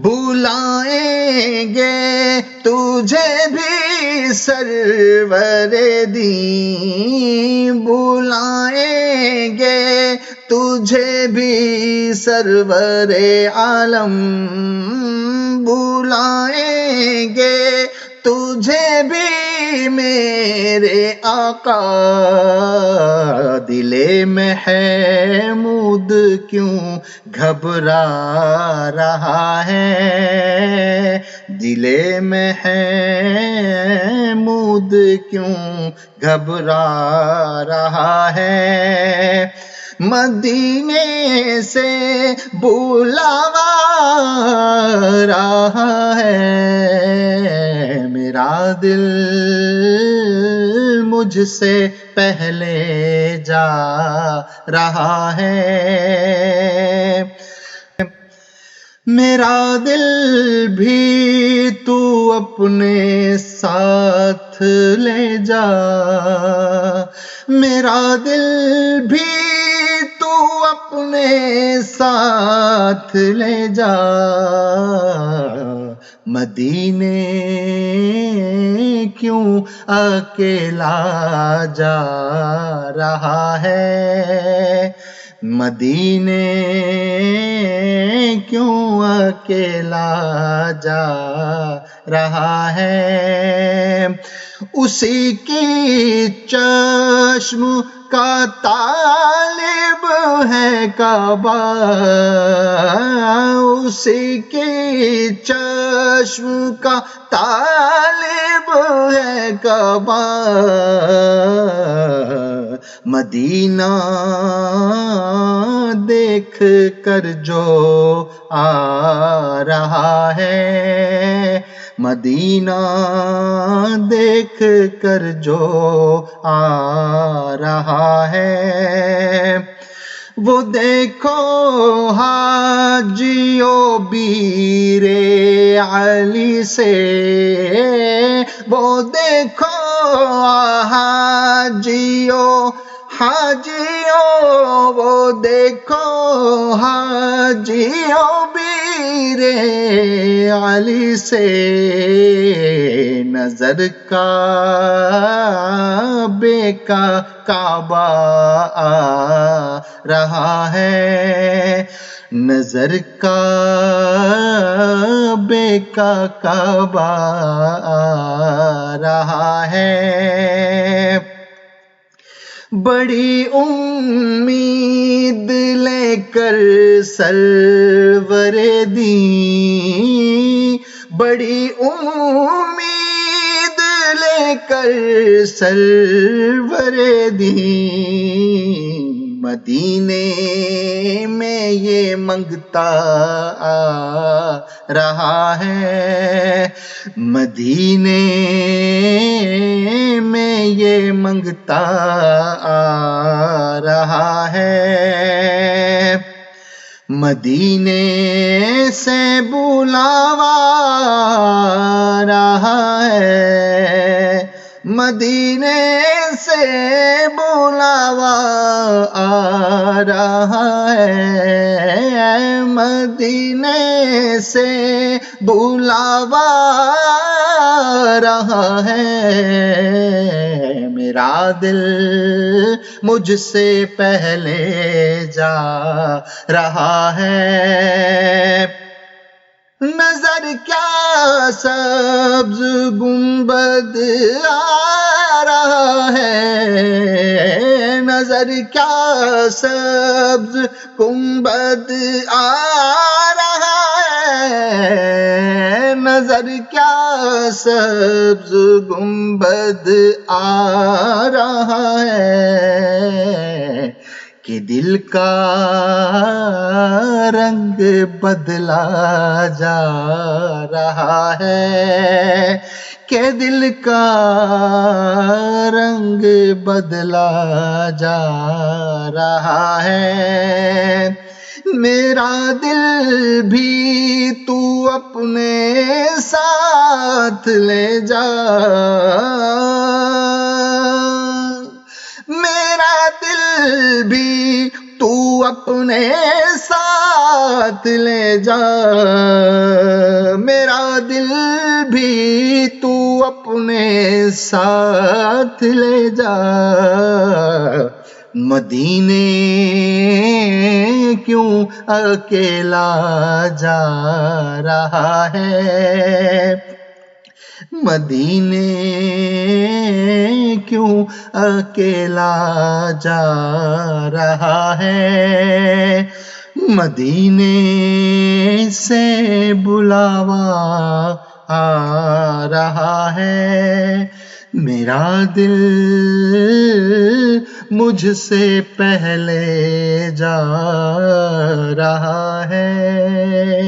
بلائیں گے تجھے بھی سرور دین، بلائیں گے تجھے بھی سرور عالم، بلائیں گے تجھے بھی میرے آقا۔ دل محمود کیوں گھبرا رہا ہے، دل محمود کیوں گھبرا رہا ہے؟ مدینے سے بلاوا رہا ہے، میرا دل مجھ سے پہلے جا رہا ہے، میرا دل بھی تو اپنے ساتھ لے جا، میرا دل بھی تو اپنے ساتھ لے جا، مدینے کیوں اکیلا جا رہا ہے، مدینے کیوں اکیلا جا رہا ہے؟ اسی کی چشم کا طالب ہے کعبہ، اسی کی چشم کا طالب ہے کعبہ، مدینہ دیکھ کر جو آ رہا ہے، مدینہ دیکھ کر جو آ رہا ہے، وہ دیکھو حاجیو بیرے علی سے، وہ دیکھو حاجیو وہ دیکھو حاجیو بیرے علی سے، نظر کعبے کا کعبہ آ رہا ہے، نظر کعبے کا کعبہ آ رہا ہے، بڑی امید لے کر سرور دین، بڑی امید لے کر سرور دین، مدینے میں یہ منگتا آ رہا ہے، مدینے میں یہ منگتا آ رہا ہے، مدینے سے بلاوا رہا ہے، مدینے سے بلاوا آ رہا ہے، مدینے سے بلاوا رہا ہے، میرا دل مجھ سے پہلے جا رہا ہے، نظر کیا سبز گنبد آ رہا ہے، نظر کیا سبز گنبد آ رہا ہے، نظر کیا سبز گنبد آ رہا ہے، کہ دل کا رنگ بدلا جا رہا ہے، کہ دل کا رنگ بدلا جا رہا ہے، میرا دل بھی تو اپنے ساتھ لے جا، میرا دل بھی تو اپنے ساتھ ساتھ لے جا، میرا دل بھی تو اپنے ساتھ لے جا، مدینے کیوں اکیلا جا رہا ہے، مدینے کیوں اکیلا جا رہا ہے، مدینے سے بلاوا آ رہا ہے، میرا دل مجھ سے پہلے جا رہا ہے۔